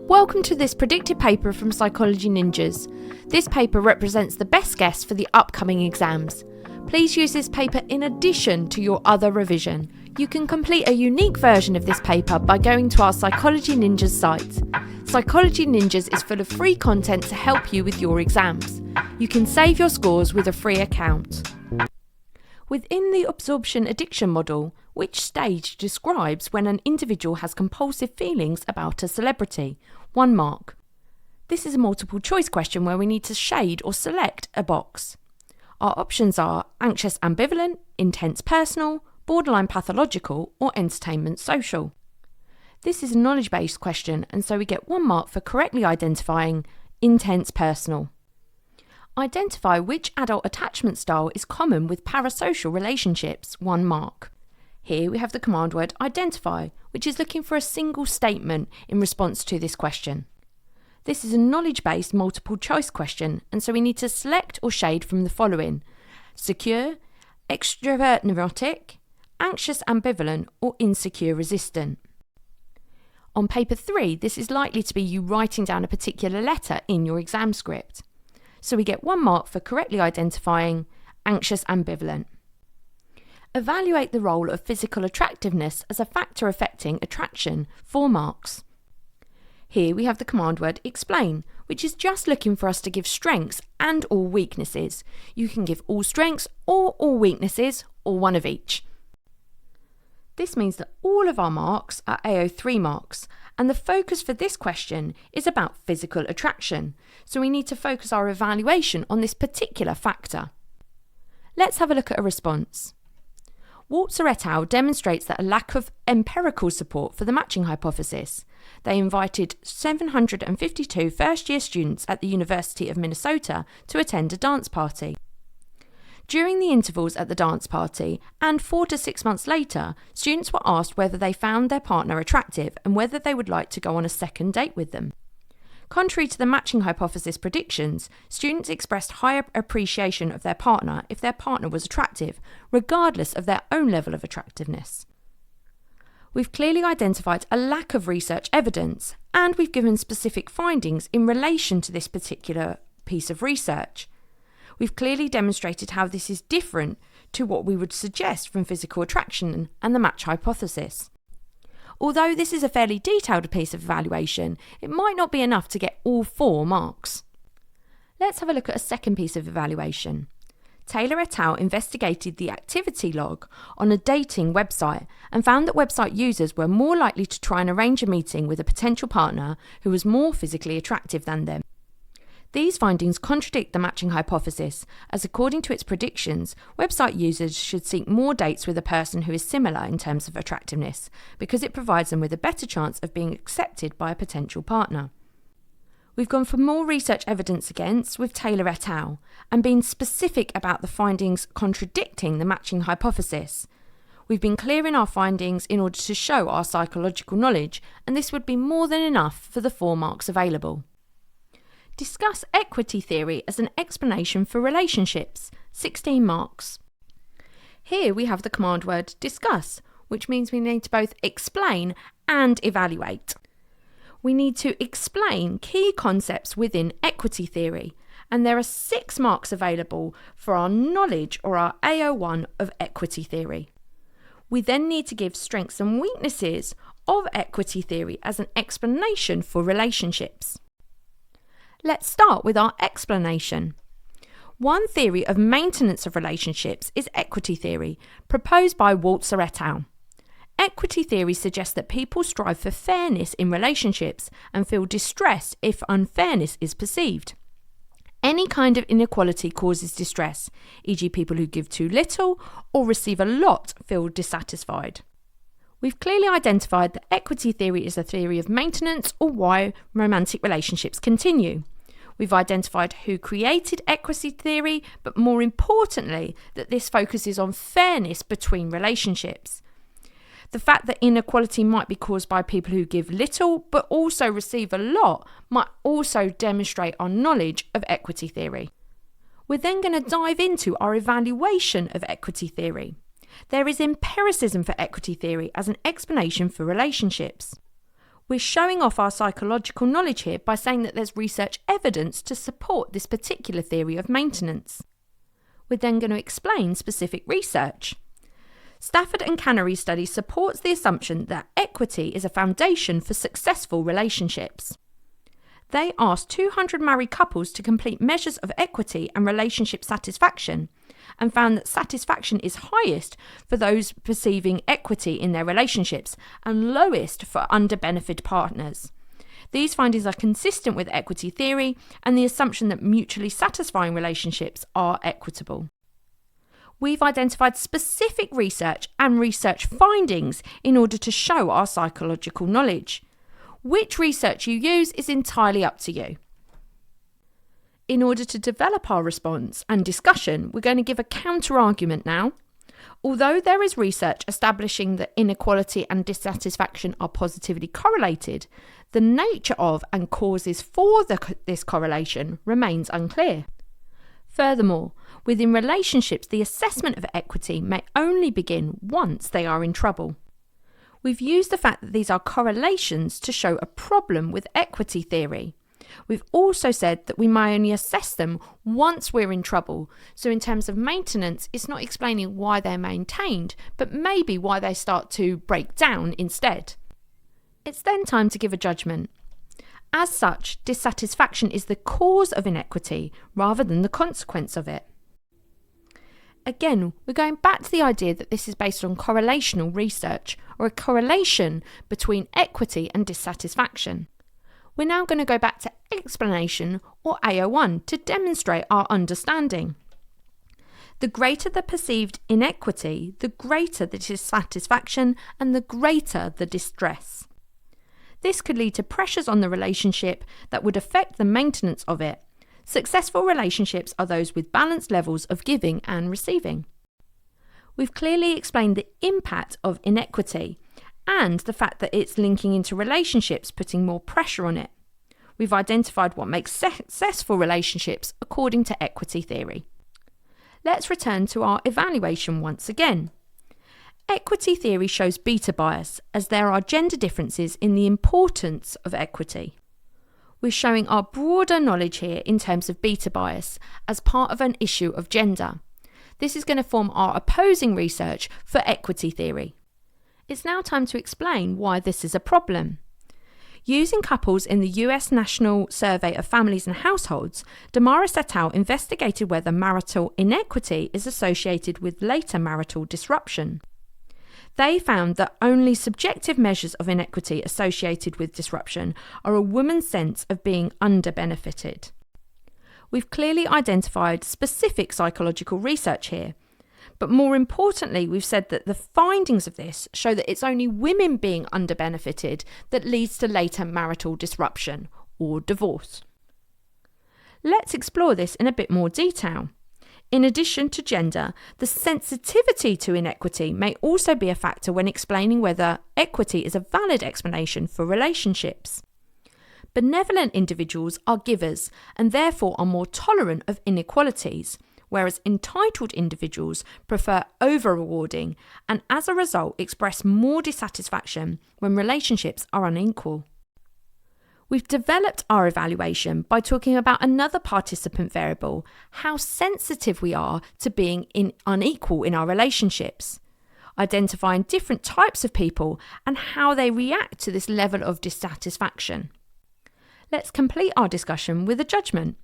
Welcome to this predicted paper from Psychology Ninjas. This paper represents the best guess for the upcoming exams. Please use this paper in addition to your other revision. You can complete a unique version of this paper by going to our Psychology Ninjas site. Psychology Ninjas is full of free content to help you with your exams. You can save your scores with a free account. Within the absorption addiction model, which stage describes when an individual has compulsive feelings about a celebrity? 1 mark. This is a multiple choice question where we need to shade or select a box. Our options are anxious ambivalent, intense personal, borderline pathological, or entertainment social. This is a knowledge-based question, and so we get 1 mark for correctly identifying intense personal. Identify which adult attachment style is common with parasocial relationships, 1 mark. Here we have the command word identify, which is looking for a single statement in response to this question. This is a knowledge-based multiple choice question, and so we need to select or shade from the following: secure, extrovert neurotic, anxious ambivalent, or insecure resistant. On paper 3, this is likely to be you writing down a particular letter in your exam script. So we get 1 mark for correctly identifying anxious ambivalent. Evaluate the role of physical attractiveness as a factor affecting attraction, 4 marks. Here we have the command word explain, which is just looking for us to give strengths and or weaknesses. You can give all strengths or all weaknesses, or 1 of each. This means that all of our marks are AO3 marks, and the focus for this question is about physical attraction, so we need to focus our evaluation on this particular factor. Let's have a look at a response. Walzer et al. Demonstrates that a lack of empirical support for the matching hypothesis. They invited 752 first-year students at the University of Minnesota to attend a dance party. During the intervals at the dance party, and 4 to 6 months later, students were asked whether they found their partner attractive and whether they would like to go on a second date with them. Contrary to the matching hypothesis predictions, students expressed higher appreciation of their partner if their partner was attractive, regardless of their own level of attractiveness. We've clearly identified a lack of research evidence, and we've given specific findings in relation to this particular piece of research. We've clearly demonstrated how this is different to what we would suggest from physical attraction and the match hypothesis. Although this is a fairly detailed piece of evaluation, it might not be enough to get all 4 marks. Let's have a look at a second piece of evaluation. Taylor et al. Investigated the activity log on a dating website and found that website users were more likely to try and arrange a meeting with a potential partner who was more physically attractive than them. These findings contradict the matching hypothesis, as according to its predictions, website users should seek more dates with a person who is similar in terms of attractiveness, because it provides them with a better chance of being accepted by a potential partner. We've gone for more research evidence against with Taylor et al. And been specific about the findings contradicting the matching hypothesis. We've been clear in our findings in order to show our psychological knowledge, and this would be more than enough for the 4 marks available. Discuss equity theory as an explanation for relationships, 16 marks. Here we have the command word discuss, which means we need to both explain and evaluate. We need to explain key concepts within equity theory, and there are 6 marks available for our knowledge or our AO1 of equity theory. We then need to give strengths and weaknesses of equity theory as an explanation for relationships. Let's start with our explanation. One theory of maintenance of relationships is equity theory, proposed by Walzer et al. Equity theory suggests that people strive for fairness in relationships and feel distressed if unfairness is perceived. Any kind of inequality causes distress, e.g. people who give too little or receive a lot feel dissatisfied. We've clearly identified that equity theory is a theory of maintenance or why romantic relationships continue. We've identified who created equity theory, but more importantly, that this focuses on fairness between relationships. The fact that inequality might be caused by people who give little but also receive a lot might also demonstrate our knowledge of equity theory. We're then going to dive into our evaluation of equity theory. There is empiricism for equity theory as an explanation for relationships. We're showing off our psychological knowledge here by saying that there's research evidence to support this particular theory of maintenance. We're then going to explain specific research. Stafford and Canary study supports the assumption that equity is a foundation for successful relationships. They asked 200 married couples to complete measures of equity and relationship satisfaction and found that satisfaction is highest for those perceiving equity in their relationships and lowest for under-benefited partners. These findings are consistent with equity theory and the assumption that mutually satisfying relationships are equitable. We've identified specific research and research findings in order to show our psychological knowledge. Which research you use is entirely up to you. In order to develop our response and discussion, we're going to give a counter-argument now. Although there is research establishing that inequality and dissatisfaction are positively correlated, the nature of and causes for this correlation remains unclear. Furthermore, within relationships, the assessment of equity may only begin once they are in trouble. We've used the fact that these are correlations to show a problem with equity theory. We've also said that we may only assess them once we're in trouble. So in terms of maintenance, it's not explaining why they're maintained, but maybe why they start to break down instead. It's then time to give a judgment. As such, dissatisfaction is the cause of inequity rather than the consequence of it. Again, we're going back to the idea that this is based on correlational research, or a correlation between equity and dissatisfaction. We're now going to go back to explanation, or AO1, to demonstrate our understanding. The greater the perceived inequity, the greater the dissatisfaction and the greater the distress. This could lead to pressures on the relationship that would affect the maintenance of it. Successful relationships are those with balanced levels of giving and receiving. We've clearly explained the impact of inequity and the fact that it's linking into relationships, putting more pressure on it. We've identified what makes successful relationships according to equity theory. Let's return to our evaluation once again. Equity theory shows beta bias, as there are gender differences in the importance of equity. We're showing our broader knowledge here in terms of beta bias as part of an issue of gender. This is going to form our opposing research for equity theory. It's now time to explain why this is a problem. Using couples in the US National Survey of Families and Households, Damaris et al. Investigated whether marital inequity is associated with later marital disruption. They found that only subjective measures of inequity associated with disruption are a woman's sense of being under-benefited. We've clearly identified specific psychological research here, but more importantly, we've said that the findings of this show that it's only women being under-benefited that leads to later marital disruption or divorce. Let's explore this in a bit more detail. In addition to gender, the sensitivity to inequity may also be a factor when explaining whether equity is a valid explanation for relationships. Benevolent individuals are givers and therefore are more tolerant of inequalities, whereas entitled individuals prefer over-rewarding and as a result express more dissatisfaction when relationships are unequal. We've developed our evaluation by talking about another participant variable, how sensitive we are to being unequal in our relationships, identifying different types of people and how they react to this level of dissatisfaction. Let's complete our discussion with a judgment.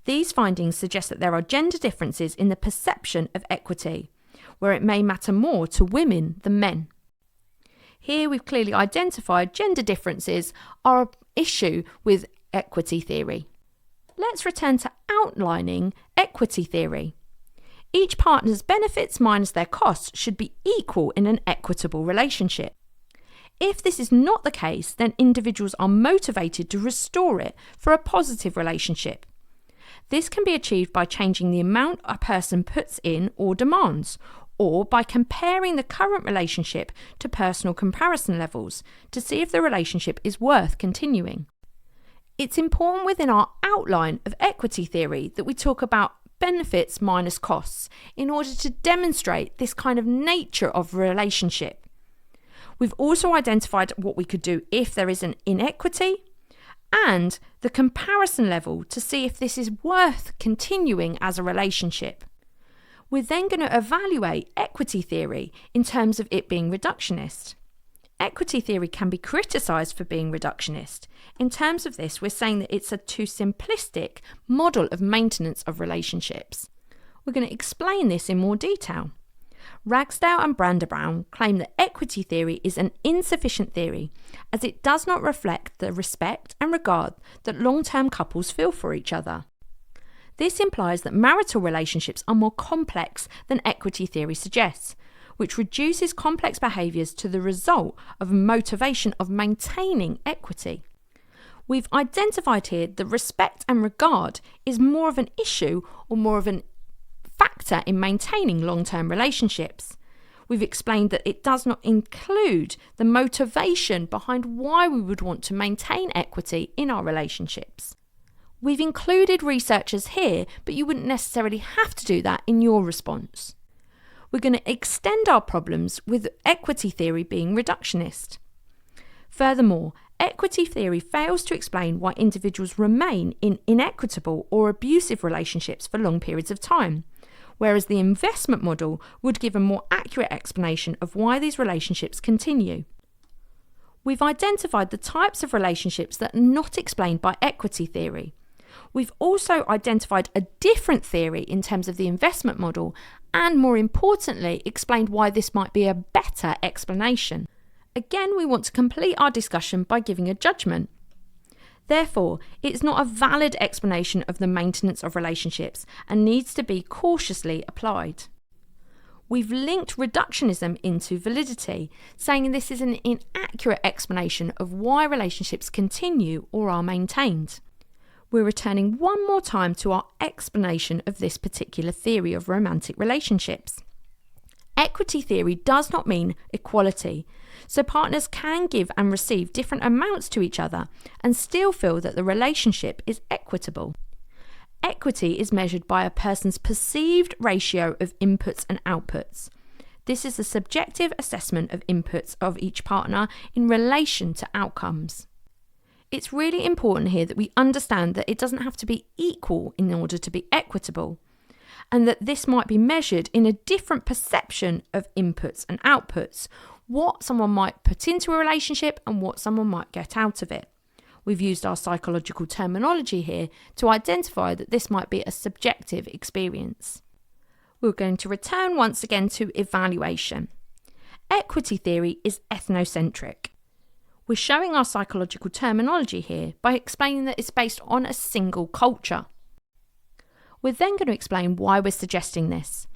These findings suggest that there are gender differences in the perception of equity, where it may matter more to women than men. Here we've clearly identified gender differences are an issue with equity theory. Let's return to outlining equity theory. Each partner's benefits minus their costs should be equal in an equitable relationship. If this is not the case, then individuals are motivated to restore it for a positive relationship. This can be achieved by changing the amount a person puts in or demands, or by comparing the current relationship to personal comparison levels to see if the relationship is worth continuing. It's important within our outline of equity theory that we talk about benefits minus costs in order to demonstrate this kind of nature of relationship. We've also identified what we could do if there is an inequity and the comparison level to see if this is worth continuing as a relationship. We're then going to evaluate equity theory in terms of it being reductionist. Equity theory can be criticised for being reductionist. In terms of this, we're saying that it's a too simplistic model of maintenance of relationships. We're going to explain this in more detail. Ragsdale and Brandebrown claim that equity theory is an insufficient theory as it does not reflect the respect and regard that long-term couples feel for each other. This implies that marital relationships are more complex than equity theory suggests, which reduces complex behaviours to the result of a motivation of maintaining equity. We've identified here that respect and regard is more of an issue or more of an factor in maintaining long-term relationships. We've explained that it does not include the motivation behind why we would want to maintain equity in our relationships. We've included researchers here, but you wouldn't necessarily have to do that in your response. We're going to extend our problems with equity theory being reductionist. Furthermore, equity theory fails to explain why individuals remain in inequitable or abusive relationships for long periods of time, whereas the investment model would give a more accurate explanation of why these relationships continue. We've identified the types of relationships that are not explained by equity theory. We've also identified a different theory in terms of the investment model and, more importantly, explained why this might be a better explanation. Again, we want to complete our discussion by giving a judgment. Therefore, it is not a valid explanation of the maintenance of relationships and needs to be cautiously applied. We've linked reductionism into validity, saying this is an inaccurate explanation of why relationships continue or are maintained. We're returning one more time to our explanation of this particular theory of romantic relationships. Equity theory does not mean equality, so partners can give and receive different amounts to each other and still feel that the relationship is equitable. Equity is measured by a person's perceived ratio of inputs and outputs. This is a subjective assessment of inputs of each partner in relation to outcomes. It's really important here that we understand that it doesn't have to be equal in order to be equitable, and that this might be measured in a different perception of inputs and outputs, what someone might put into a relationship and what someone might get out of it. We've used our psychological terminology here to identify that this might be a subjective experience. We're going to return once again to evaluation. Equity theory is ethnocentric. We're showing our psychological terminology here by explaining that it's based on a single culture. We're then going to explain why we're suggesting this.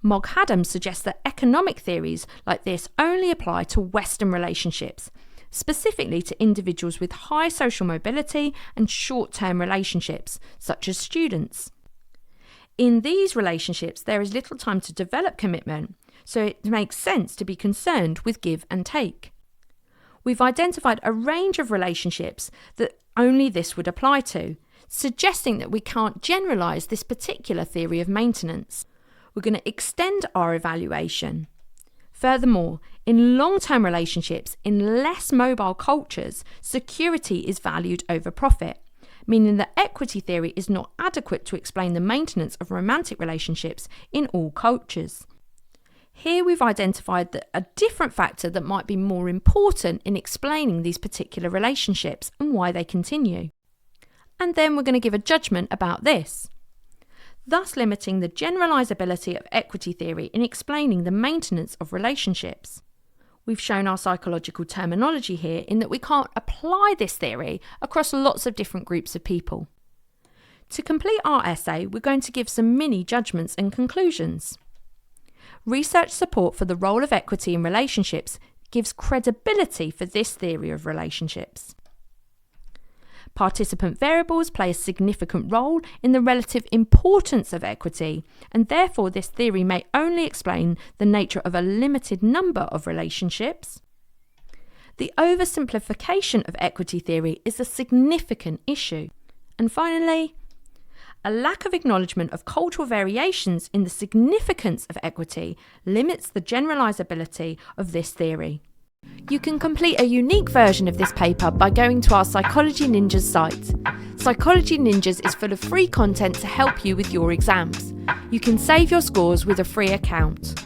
Moghaddam suggests that economic theories like this only apply to Western relationships, specifically to individuals with high social mobility and short-term relationships, such as students. In these relationships, there is little time to develop commitment, so it makes sense to be concerned with give and take. We've identified a range of relationships that only this would apply to, suggesting that we can't generalise this particular theory of maintenance. We're going to extend our evaluation. Furthermore, in long-term relationships, in less mobile cultures, security is valued over profit, meaning that equity theory is not adequate to explain the maintenance of romantic relationships in all cultures. Here we've identified that a different factor that might be more important in explaining these particular relationships and why they continue. And then we're going to give a judgment about this, thus limiting the generalisability of equity theory in explaining the maintenance of relationships. We've shown our psychological terminology here in that we can't apply this theory across lots of different groups of people. To complete our essay, we're going to give some mini judgments and conclusions. Research support for the role of equity in relationships gives credibility for this theory of relationships. Participant variables play a significant role in the relative importance of equity, and therefore this theory may only explain the nature of a limited number of relationships. The oversimplification of equity theory is a significant issue. And finally, a lack of acknowledgement of cultural variations in the significance of equity limits the generalisability of this theory. You can complete a unique version of this paper by going to our Psychology Ninjas site. Psychology Ninjas is full of free content to help you with your exams. You can save your scores with a free account.